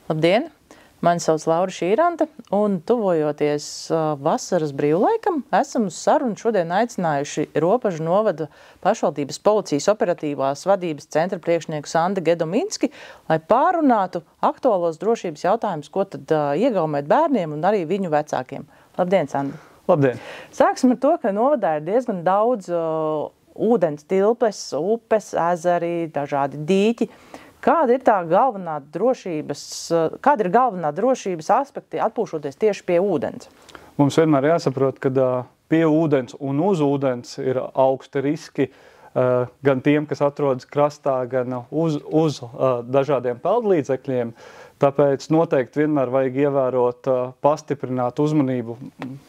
Labdien! Mani sauc Laura Šīranta, un tuvojoties vasaras brīvlaikam, esam uz sarunu šodien aicinājuši Ropažu novada pašvaldības policijas operatīvās vadības centra priekšnieku Sandu Gedominski, lai pārunātu aktuālos drošības jautājumus, ko tad iegaumēt bērniem un arī viņu vecākiem. Labdien, Sanda! Labdien! Sāksim ar to, ka novadā ir diezgan daudz ūdens tilpes, upes, ezeri, dažādi dīķi. Kāda ir galvenā drošības aspekti atpūšoties tieši pie ūdens? Mums vienmēr jāsaprot, ka pie ūdens un uz ūdens ir augsti riski gan tiem, kas atrodas krastā, gan uz dažādiem peldlīdzekļiem. Tāpēc noteikti vienmēr vajag ievērot pastiprināt uzmanību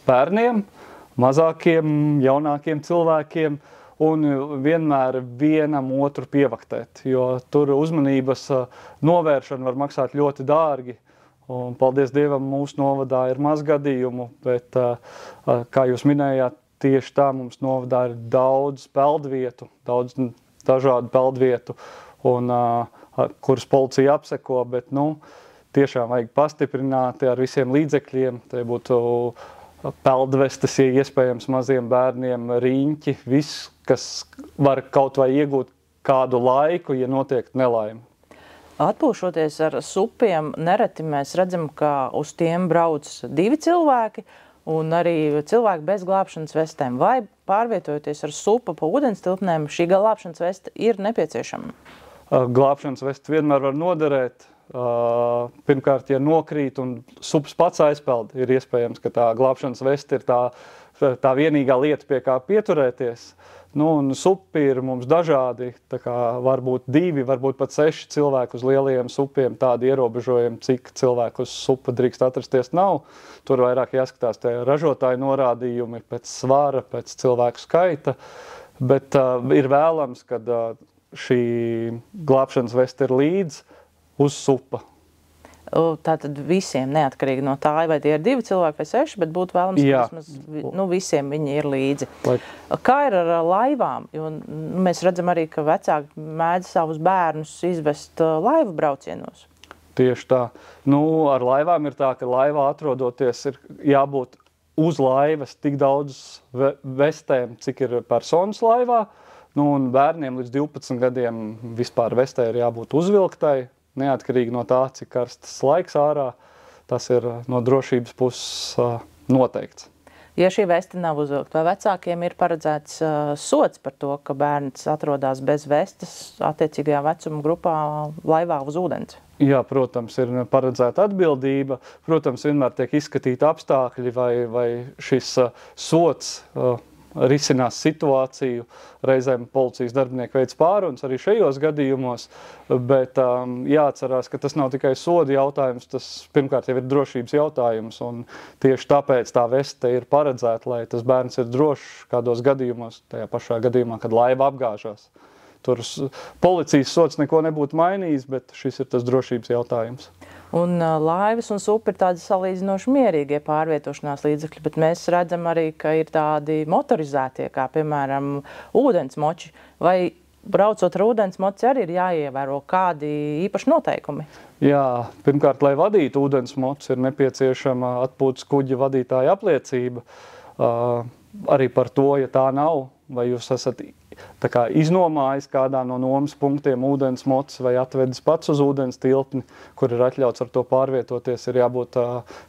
bērniem, mazākiem, jaunākiem cilvēkiem, un vienmēr vienam otru pievaktēt, jo tur uzmanības novēršana var maksāt ļoti dārgi. Un, paldies Dievam, mūsu novadā ir maz gadījumu, bet, kā jūs minējāt, tieši tā mums novadā ir daudz peldvietu, daudz dažādu peldvietu, un, kuras policija apseko, bet, tiešām vajag pastiprināt ar visiem līdzekļiem, tie būtu peldvestes, ja iespējams maziem bērniem, riņķi, viss, kas var kaut vai iegūt kādu laiku, ja notiek nelaime. Atpūšoties ar supiem, nereti mēs redzam, ka uz tiem brauc divi cilvēki un arī cilvēki bez glābšanas vestēm. Vai pārvietojoties ar supu pa ūdens tilpnēm, šī glābšanas vesta ir nepieciešama? Glābšanas vesta vienmēr var noderēt. Pirmkārt, ja nokrīt un sups pats aizpeld, ir iespējams, ka tā glābšanas vesta ir tā vienīgā lieta, pie kā pieturēties. Un supi ir mums dažādi, tā kā varbūt 2, varbūt pat 6 cilvēku uz lielajiem supiem, tādi ierobežojumi, cik cilvēku uz supa drīkst atrasties nav. Tur vairāk jāskatās tie ražotāju norādījumi pēc svara, pēc cilvēku skaita, bet ir vēlams, kad šī glābšanas vesta ir līdz uz supa. Tātad visiem, neatkarīgi no tā, vai tie ir 2 cilvēki vai 6, bet būtu vēlams, ka visiem viņi ir līdzi. Kā ir ar laivām? Jo mēs redzam arī, ka vecāki mēdz savus bērnus izvest laivu braucienos. Tieši tā. Ar laivām ir tā, ka laivā atrodoties ir jābūt uz laivas tik daudz vestēm, cik ir personas laivā. Un bērniem līdz 12 gadiem vispār vestē ir jābūt uzvilktai. Neatkarīgi no tā, cik karstas laiks ārā, tas ir no drošības puses noteikts. Ja šī vesta nav uzvilkta, vai vecākiem ir paredzēts sods par to, ka bērns atrodas bez vestes attiecīgajā vecuma grupā laivā uz ūdens? Jā, protams, ir paredzēta atbildība. Protams, vienmēr tiek izskatīti apstākļi, vai šis sods risinās situāciju. Reizēm policijas darbinieki veic pārunas arī šajos gadījumos, bet jāatcerās, ka tas nav tikai soda jautājums, tas pirmkārt jau ir drošības jautājums, un tieši tāpēc tā veste ir paredzēta, lai tas bērns ir drošs kādos gadījumos, tajā pašā gadījumā, kad laiva apgāžās. Tur policijas sods neko nebūtu mainījis, bet šis ir tas drošības jautājums. Un laivas un supi ir tādi salīdzinoši mierīgie pārvietošanās līdzekļi, bet mēs redzam arī, ka ir tādi motorizētie, kā piemēram ūdensmoči. Vai braucot ar ūdensmoci arī ir jāievēro kādi īpaši noteikumi? Jā, pirmkārt, lai vadītu ūdensmoci, ir nepieciešama atpūtas kuģa vadītāja apliecība. Arī par to, ja tā nav, vai jūs esat iznomājis kādā no nomas punktiem ūdens mocis vai atvedis pats uz ūdens tilpni, kur ir atļauts ar to pārvietoties, ir jābūt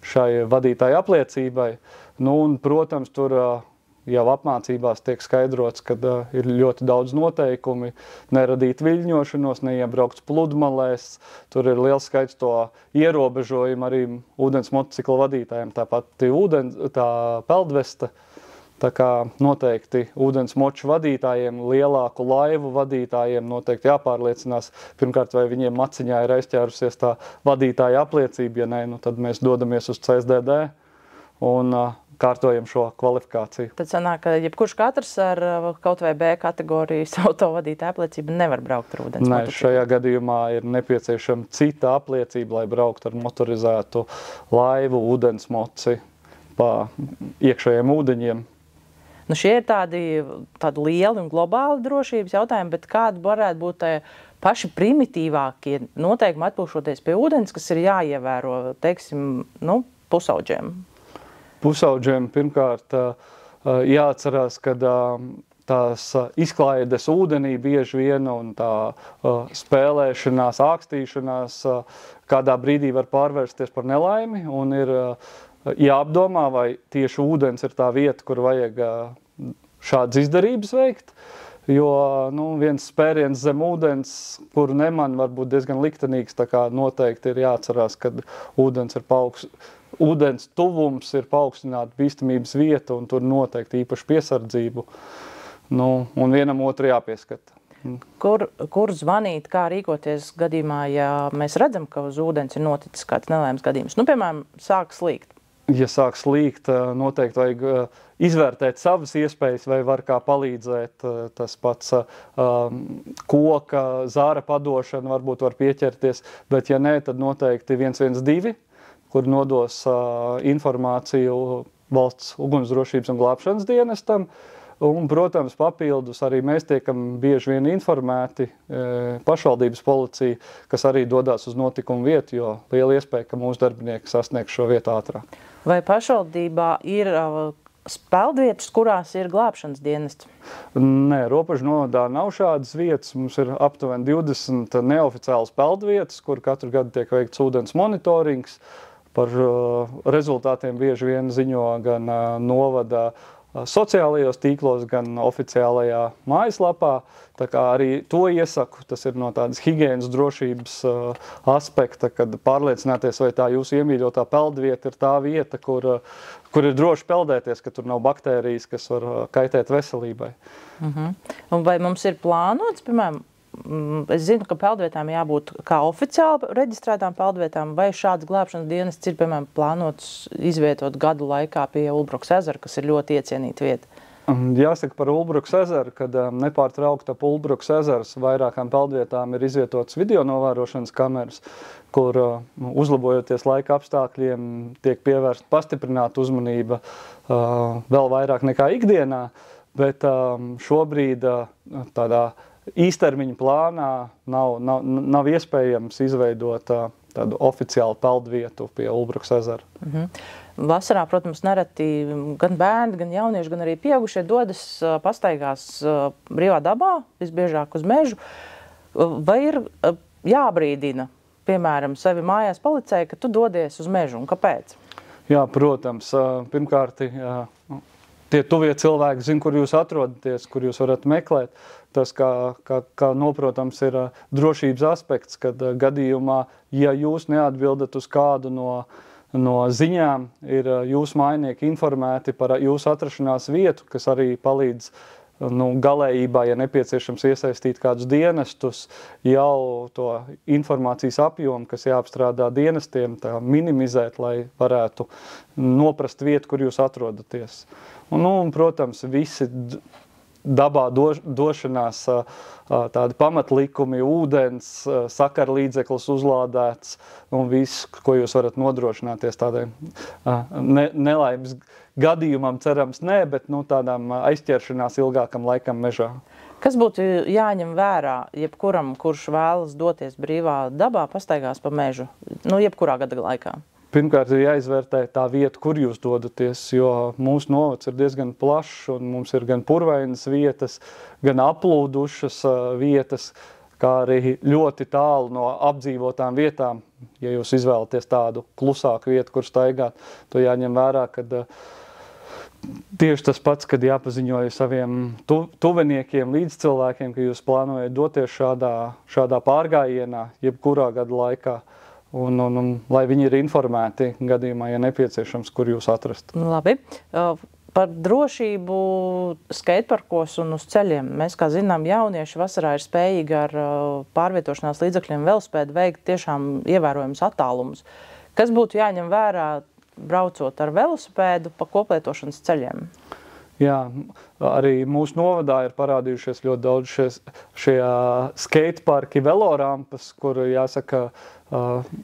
šai vadītāja apliecībai. Un, protams, tur jau apmācībās tiek skaidrots, ka ir ļoti daudz noteikumi, neradīt viļņošanos, neiebraukt pludmalēs, tur ir liels skaits to ierobežojumu arī ūdens motocikla vadītājiem, tāpat tā peldvesta. Tā kā noteikti ūdensmoču vadītājiem, lielāku laivu vadītājiem noteikti jāpārliecinās, pirmkārt, vai viņiem maciņā ir aizķērusies tā vadītāja apliecība, ja nē, tad mēs dodamies uz CSDD un kārtojam šo kvalifikāciju. Tad sanāk, ka jebkurš katrs ar kaut vai B kategorijas autovadītāja apliecību nevar braukt ar ūdens motociklu? Nē, šajā gadījumā ir nepieciešama cita apliecība, lai braukt ar motorizētu laivu, ūdensmoci pa iekšējiem ūdeņiem. Šie ir tādi lieli un globāli drošības jautājumi, bet kāda varētu būt paši primitīvākie noteikumi atpūšoties pie ūdens, kas ir jāievēro, teiksim, pusauģiem? Pusauģiem pirmkārt jāatcerās, ka tās izklaides ūdenī bieži vien un tā spēlēšanās, ākstīšanās kādā brīdī var pārvērsties par nelaimi un ir jāapdomā, vai tieši ūdens ir tā vieta, kur vajag šādas izdarības veikt. Jo viens spēriens zem ūdens, kuru neman, var būt diezgan liktenīgs, tā kā noteikti ir jāatcerās, ka ūdens tuvums ir paaugstināta bīstamības vieta, un tur noteikti īpaši piesardzību. Un vienam otru jāpieskata. Kur zvanīt, kā rīkoties gadījumā, ja mēs redzam, ka uz ūdens ir noticis kāds nelaimes gadījums? Piemēram, sāk slīgt. Ja sāk slīgt, noteikti vajag izvērtēt savas iespējas, vai var kā palīdzēt. Tas pats koka, zāra padošana varbūt var pieķerties, bet ja nē, tad noteikti 112, kur nodos informāciju valsts ugunsdrošības un glābšanas dienestam. Un, protams, papildus arī mēs tiekam bieži vien informēti pašvaldības policija, kas arī dodās uz notikumu vietu, jo liela iespēja, ka mūsu darbinieki sasniegs šo vietu ātrāk. Vai pašvaldībā ir peldvietas, kurās ir glābšanas dienesti? Nē, Ropažu novadā nav šādas vietas. Mums ir aptuveni 20 neoficiālas peldvietas, kur katru gadu tiek veikts ūdens monitorings. Par rezultātiem bieži vien ziņo gan novada sociālajos tīklos, gan oficiālajā mājaslapā. Tā kā arī to iesaku, tas ir no tādas higienas drošības aspekta, kad pārliecināties, vai tā jūsu iemīļotā peldvieta ir tā vieta, kur ir droši peldēties, ka tur nav baktērijas, kas var kaitēt veselībai. Un vai mums ir plānots, piemēram, es zinu, ka peldvietām jābūt kā oficiāli reģistrētām peldvietām, vai šāds glābšanas dienests ir, piemēram, plānots izvietot gadu laikā pie Ulbrukas ezera, kas ir ļoti iecienīta vieta? Jāsaka par Ulbrukas ezeru, kad nepārtraukti ap Ulbrukas ezers vairākām peldvietām ir izvietotas video novērošanas kameras, kur uzlabojoties laika apstākļiem tiek pievērsta pastiprināta uzmanība vēl vairāk nekā ikdienā, bet šobrīd tādā īstermiņa plānā nav iespējams izveidot tādu oficiālu peldvietu pie Ulbrukas ezera. Vasarā, protams, nereti gan bērni, gan jaunieši, gan arī pieaugušie dodas pastaigās brīvā dabā, visbiežāk uz mežu. Vai ir jābrīdina, piemēram, sevi mājās policei, ka tu dodies uz mežu, un kāpēc? Jā, protams. Pirmkārt, tie tuvie cilvēki zina, kur jūs atrodaties, kur jūs varat meklēt. Tas, kā noprotams, ir drošības aspekts, kad gadījumā, ja jūs neatbildat uz kādu no ziņām, ir jūsu mājnieki informēti par jūsu atrašanās vietu, kas arī palīdz galējībā, ja nepieciešams iesaistīt kādus dienestus, jau to informācijas apjomu, kas jāapstrādā dienestiem, tā minimizēt, lai varētu noprast vietu, kur jūs atrodaties. Un, protams, visi dabā došanās tādi pamatlikumi, ūdens, sakarlīdzeklis uzlādēts un viss, ko jūs varat nodrošināties tādiem nelaimes gadījumam, cerams, nē, bet tādām aizķeršanās ilgākam laikam mežā. Kas būtu jāņem vērā jebkuram, kurš vēlas doties brīvā dabā, pastaigās pa mežu, jebkurā gada laikā? Pirmkārt, ir jāizvērtē tā vieta, kur jūs dodaties, jo mūsu novads ir diezgan plašs, un mums ir gan purvainas vietas, gan aplūdušas vietas, kā arī ļoti tālu no apdzīvotām vietām. Ja jūs izvēlaties tādu klusāku vietu, kur staigāt, to jāņem vērā, kad tieši tas pats, kad jāpaziņoja saviem tuviniekiem, līdzcilvēkiem, ka jūs plānojat doties šādā pārgājienā, jebkurā gada laikā. Un lai viņi ir informēti gadījumā, ja nepieciešams, kur jūs atrast. Labi. Par drošību skateparkos un uz ceļiem. Mēs, kā zinām, jaunieši vasarā ir spējīgi ar pārvietošanās līdzekļiem velospēdu veikt tiešām ievērojamus attālumus. Kas būtu jāņem vērā, braucot ar velosipēdu pa koplietošanas ceļiem? Jā, arī mūsu novadā ir parādījušies ļoti daudz šie skateparki, velorampas, kur, jāsaka,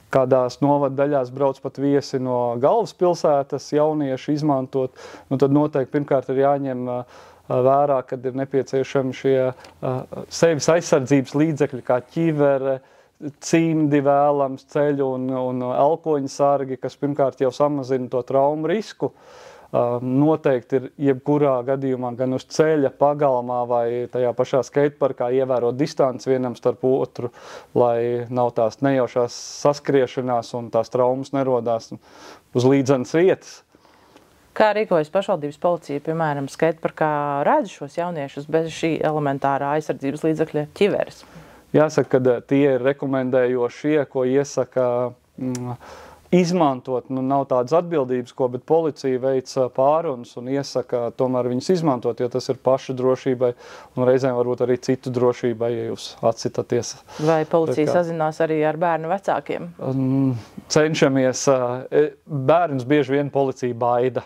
kādās novada daļās brauc pat viesi no galvaspilsētas jaunieši izmantot. Tad noteikti pirmkārt ir jāņem vērā, kad ir nepieciešami šie sevis aizsardzības līdzekļi, kā ķivere, cimdi vēlams, ceļu un elkoņu sargi, kas pirmkārt jau samazina to traumu risku. Noteikti ir jebkurā gadījumā gan uz ceļa, pagalmā vai tajā pašā skateparkā ievērot distanci vienam starp otru, lai nav tās nejaušās saskriešanās un tās traumas nerodās uz līdzenas vietas. Kā rīkojas pašvaldības policija, piemēram, skateparkā redz šos jauniešus bez šī elementārā aizsardzības līdzekļa ķiveres? Jāsaka, ka tie ir rekomendējošie, ko iesaka izmantot. Nav tādas atbildības, bet policija veic pārunas un iesaka tomēr viņus izmantot, jo tas ir paša drošībai un reizēm varbūt arī citu drošībai, ja jūs atsitaties. Vai policija sazinās arī ar bērnu vecākiem? Cenšamies. Bērns bieži vien policija baida.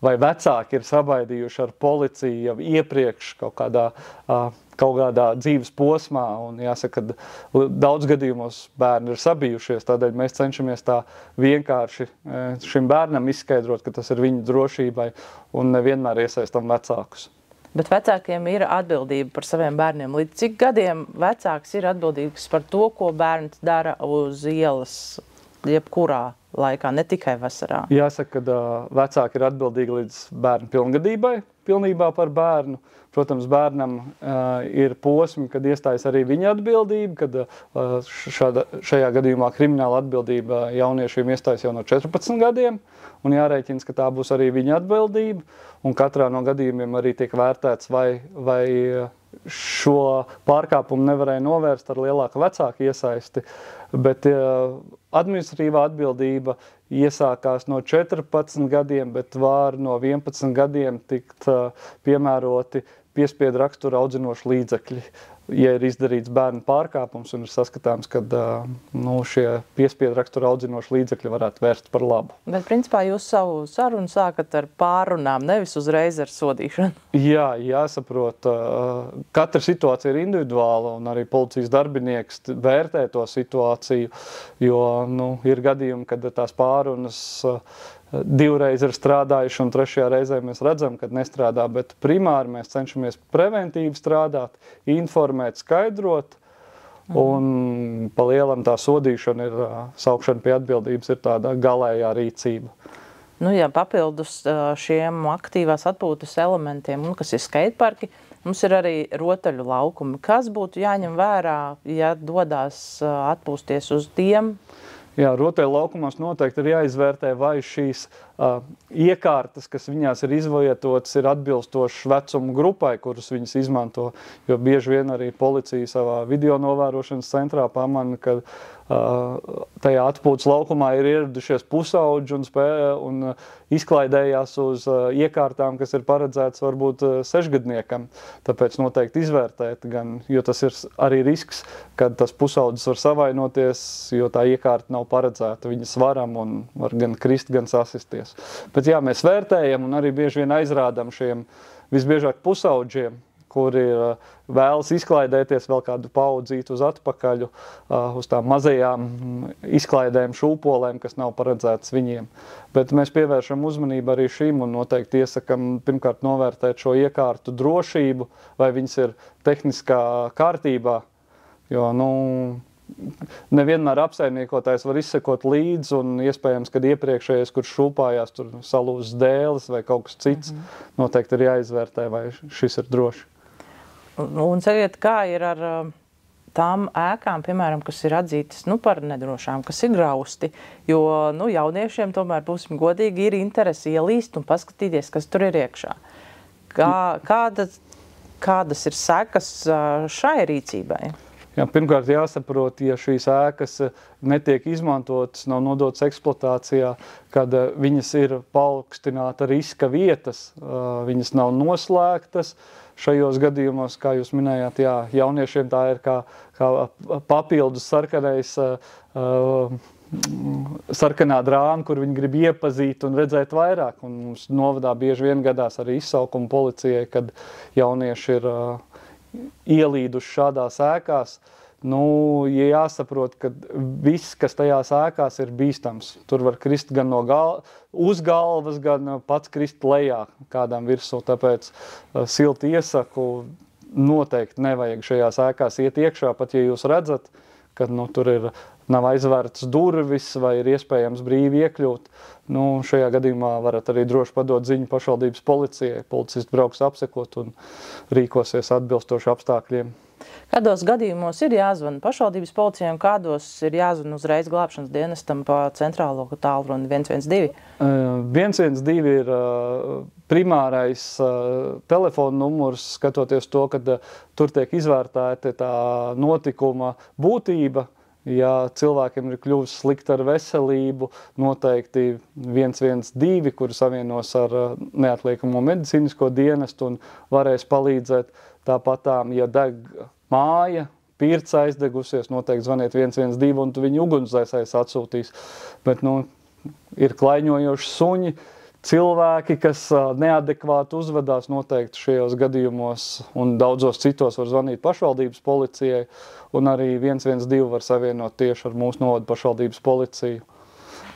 Vai vecāki ir sabaidījuši ar policiju jau iepriekš kaut kādā dzīves posmā, un jāsaka, ka daudz gadījumos bērni ir sabijušies, tādēļ mēs cenšamies tā vienkārši šim bērnam izskaidrot, ka tas ir viņa drošībai, un nevienmēr iesaistam vecākus. Bet vecākiem ir atbildība par saviem bērniem. Līdz cik gadiem vecāks ir atbildīgs par to, ko bērns dara uz ielas, jebkurā laikā, ne tikai vasarā? Jāsaka, ka vecāki ir atbildīgi līdz bērnu pilngadībai, pilnībā par bērnu. Protams, bērnam ir posmi, kad iestājas arī viņa atbildība, kad šajā gadījumā krimināla atbildība jauniešiem iestājas jau no 14 gadiem, un jārēķins, ka tā būs arī viņa atbildība, un katrā no gadījumiem arī tiek vērtēts, vai šo pārkāpumu nevarēja novērst ar lielāku vecāku iesaisti, bet administratīvā atbildība iesākās no 14 gadiem, bet var no 11 gadiem tikt piemēroti piespiedu rakstura audzinoši līdzekļi. Ja ir izdarīts bērnu pārkāpums un ir saskatāms, ka šie piespiedu rakstura audzinoši līdzekļi varētu vērst par labu. Bet principā jūs savu sarunu sākat ar pārunām, nevis uzreiz ar sodīšanu. Jā, jāsaprot. Katra situācija ir individuāla un arī policijas darbinieks vērtē to situāciju, jo ir gadījumi, kad tās pārunas divreiz ir strādājuši un trešajā reizē mēs redzam, kad nestrādā, bet primāri mēs cenšamies preventīvi strādāt, informēt, skaidrot, un pa lielam tā sodīšana ir, saukšana pie atbildības ir tāda galējā rīcība. Ja papildus šiem aktīvās atpūtas elementiem, kas ir skateparki, mums ir arī rotaļu laukumi. Kas būtu jāņem vērā, ja dodās atpūsties uz tiem? Jā, rotaļu laukumos noteikti ir jāizvērtē, vai šīs iekārtas, kas viņās ir izvietotas, ir atbilstošas vecuma grupai, kuras viņas izmanto. Jo bieži vien arī policija savā video novērošanas centrā pamana, ka tajā atpūtas laukumā ir ieradušies pusauģi un izklaidējās uz iekārtām, kas ir paredzētas varbūt 6-gadniekam. Tāpēc noteikti izvērtēt, jo tas ir arī risks, kad tas pusaudzis var savainoties, jo tā iekārta nav paredzēta viņa svaram un var gan krist, gan sasisties. Bet jā, mēs vērtējam un arī bieži vien aizrādam šiem visbiežāk pusauģiem, kuri vēlas izklaidēties vēl kādu paudzītu uz atpakaļu, uz tām mazajām izklaidēm, šūpolēm, kas nav paredzētas viņiem. Bet mēs pievēršam uzmanību arī šīm un noteikti iesakam pirmkārt novērtēt šo iekārtu drošību, vai viņas ir tehniskā kārtībā, jo, nevienmēr apsaimniekotājs var izsekot līdzi un iespējams, kad iepriekšējais, kurš šūpājās, tur salūzas dēles vai kaut kas cits, noteikti ir jāizvērtē, vai šis ir droši. Un sakiet, kā ir ar tām ēkām, piemēram, kas ir atzītas par nedrošām, kas ir grausti, jo jauniešiem tomēr, būsim godīgi, ir interesi ielīst un paskatīties, kas tur ir iekšā. Kādas ir sekas šai rīcībai? Jā, pirmkārt jāsaprot, ja šīs ēkas netiek izmantotas, nav nodotas eksploatācijā, kad viņas ir paaugstināta riska vietas, viņas nav noslēgtas. Šajos gadījumos, kā jūs minējāt, jā, jauniešiem tā ir kā papildus sarkanā drāma, kur viņi grib iepazīt un redzēt vairāk. Un mums novadā bieži vien gadās arī izsaukuma policijai, kad jaunieši ir ielīduši šādās ēkās. ja jāsaprot, ka viss, kas tajās ēkās, ir bīstams. Tur var krist gan uz galvas, gan pats krist lejā kādām virsū. Tāpēc silti iesaku, noteikti nevajag šajās ēkās iet iekšā, pat ja jūs redzat, ka tur nav aizvērtas durvis vai ir iespējams brīvi iekļūt. Šajā gadījumā varat arī droši padot ziņu pašvaldības policijai. Policisti brauks apsekot un rīkosies atbilstoši apstākļiem. Kādos gadījumos ir jāzvana pašvaldības policijai un kādos ir jāzvana uzreiz glābšanas dienestam pa centrālo tālruni 112? 112 ir primārais telefona numurs, skatoties to, kad tur tiek izvērtēta tā notikuma būtība. Ja cilvēkiem ir kļuvis slikti ar veselību, noteikti 112, kuri savienos ar neatliekamo medicīnisko dienestu un varēs palīdzēt. Tāpatām, ja deg māja, pirca aizdegusies, noteikti zvaniet 112 un viņu ugunsdzēsējs atsūtīs. Bet, ir klaiņojoši suņi, cilvēki, kas neadekvāti uzvedās, noteikti šajos gadījumos un daudzos citos var zvanīt pašvaldības policijai, un arī 112 var savienot tieši ar mūsu novada pašvaldības policiju.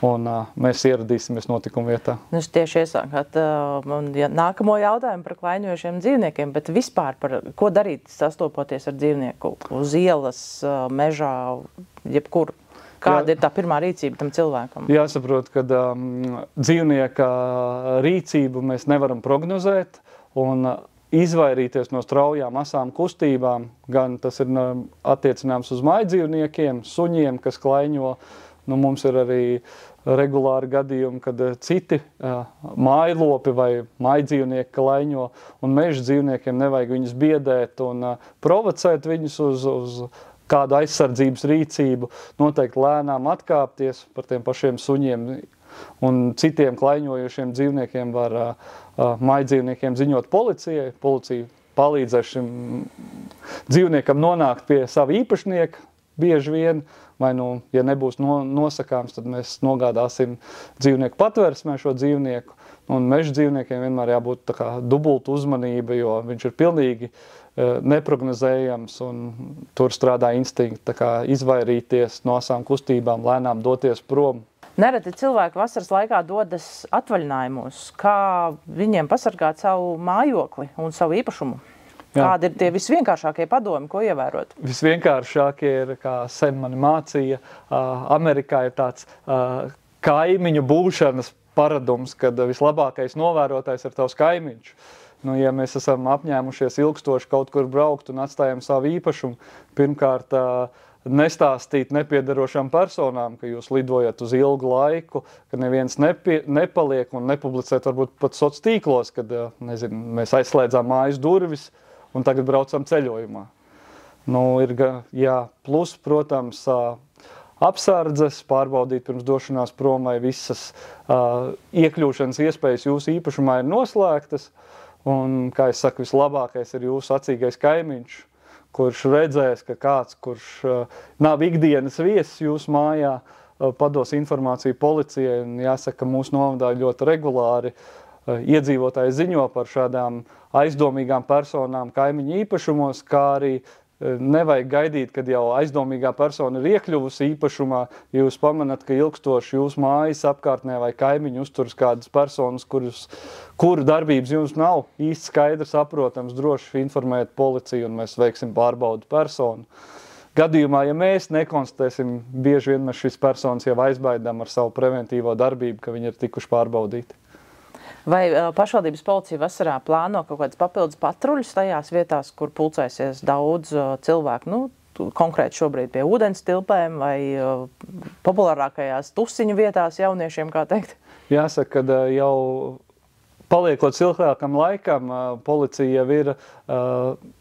Un mēs ieradīsimies notikuma vietā. Jūs tieši iesākāt nākamo jautājumu par klaiņojošiem dzīvniekiem, bet vispār par ko darīt sastopoties ar dzīvnieku uz ielas, mežā, jebkur? Kāda ir tā pirmā rīcība tam cilvēkam? Jāsaprot, ka dzīvnieka rīcību mēs nevaram prognozēt un izvairīties no straujām asām kustībām. Gan tas ir attiecināms uz mājdzīvniekiem, suņiem, kas klaiņo. Mums ir arī regulāri gadījumi, kad citi mājlopi vai mājdzīvnieki klaiņo, un meža dzīvniekiem nevajag viņus biedēt un provocēt viņus uz kādu aizsardzības rīcību, noteikti lēnām atkāpties par tiem pašiem suņiem un citiem klaiņojošiem dzīvniekiem var mājdzīvniekiem ziņot policijai. Policija palīdzēs šim dzīvniekam nonākt pie sava īpašnieka bieži vien, vai ja nebūs nosakāms, tad mēs nogādāsim dzīvnieku patversmē šo dzīvnieku, un meža dzīvniekiem vienmēr jābūt tā kā dubulta uzmanība, jo viņš ir pilnīgi neprognozējams un tur strādā instinkti, tā kā izvairīties no asām kustībām, lēnām doties prom. Nereti cilvēki vasaras laikā dodas atvaļinājumos. Kā viņiem pasargāt savu mājokli un savu īpašumu? Kādi ir tie visvienkāršākie padomi, ko ievērot? Visvienkāršākie ir, kā sen mani mācīja, Amerikā ir tāds kaimiņu būšanas paradums, kad vislabākais novērotājs ir tavs kaimiņš. Ja mēs esam apņēmušies ilgstoši kaut kur braukt un atstājam savu īpašumu, pirmkārt nestāstīt nepiederošām personām, ka jūs lidojat uz ilgu laiku, ka neviens nepaliek un nepublicēt varbūt pat soc tīklos, kad, mēs aizslēdzām mājas durvis, un tagad braucam ceļojumā. Plus, protams, apsardzes, pārbaudīt pirms došanās prom, vai visas iekļūšanas iespējas jūsu īpašumā ir noslēgtas. Un, kā es saku, vislabākais ir jūsu acīgais kaimiņš, kurš redzēs, ka kāds, kurš nav ikdienas viesis jūsu mājā, pados informāciju policijai. Un jāsaka, ka mūsu novadā ļoti regulāri iedzīvotāji ziņo par šādām aizdomīgām personām kaimiņu īpašumos, kā arī nevajag gaidīt, kad jau aizdomīgā persona ir iekļuvusi īpašumā, ja jūs pamanat, ka ilgstoši jūsu mājas apkārtnē vai kaimiņu uzturas kādas personas, kuru darbības jums nav īsti skaidrs, saprotams, droši informēt policiju un mēs veiksim pārbaudu personu. Gadījumā, ja mēs nekonstatēsim, bieži vien mēs šīs personas jau aizbaidām ar savu preventīvo darbību, ka viņi ir tikuši pārbaudīti. Vai pašvaldības policija vasarā plāno kaut kādas papildus patruļus tajās vietās, kur pulcēsies daudz cilvēku, konkrēti šobrīd pie ūdens tilpēm vai populārākajās tusiņu vietās jauniešiem, kā teikt? Jāsaka, ka jau paliekot ilgākam laikam, policija jau ir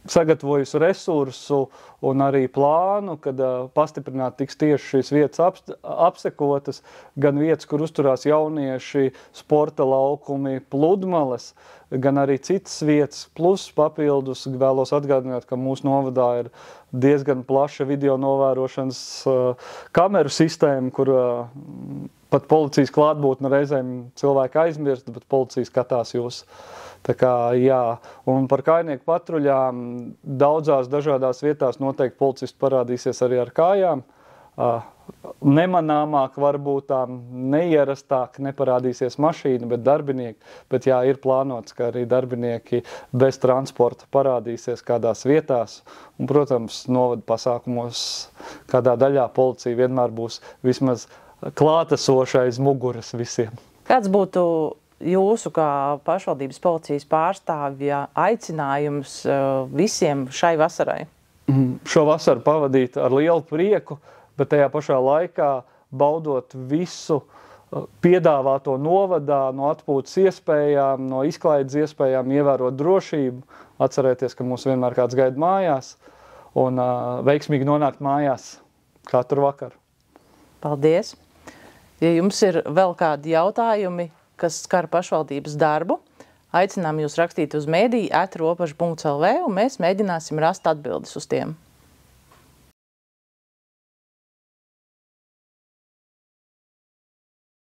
sagatavojusi resursu un arī plānu, kad pastiprināt tiks tieši šīs vietas apsekotas, gan vietas, kur uzturās jaunieši, sporta laukumi, pludmales, gan arī citas vietas, plus papildus vēlos atgādināt, ka mūsu novadā ir diezgan plaša video novērošanas kameru sistēma, kur pat policijas klātbūtne reizēm cilvēki aizmirst, bet policija skatās jūs Tā kā, jā, un par kājnieku patruļām daudzās dažādās vietās noteikti policisti parādīsies arī ar kājām. Nemanāmāk, varbūt tā neierastāk neparādīsies mašīna, bet darbinieki. Bet jā, ir plānots, ka arī darbinieki bez transporta parādīsies kādās vietās. Un, protams, novada pasākumos kādā daļā policija vienmēr būs vismaz klātesošais muguras visiem. Kāds būtu jūsu kā pašvaldības policijas pārstāvja aicinājums visiem šai vasarai? Šo vasaru pavadīt ar lielu prieku, bet tajā pašā laikā baudot visu piedāvāto novadā, no atpūtas iespējām, no izklaides iespējām, ievērot drošību, atcerēties, ka mūs vienmēr kāds gaida mājās un veiksmīgi nonākt mājās katru vakaru. Paldies! Ja jums ir vēl kādi jautājumi, kas skar pašvaldības darbu, aicinām jūs rakstīt uz mediju @ropaža.lv un mēs mēģināsim rast atbildes uz tiem.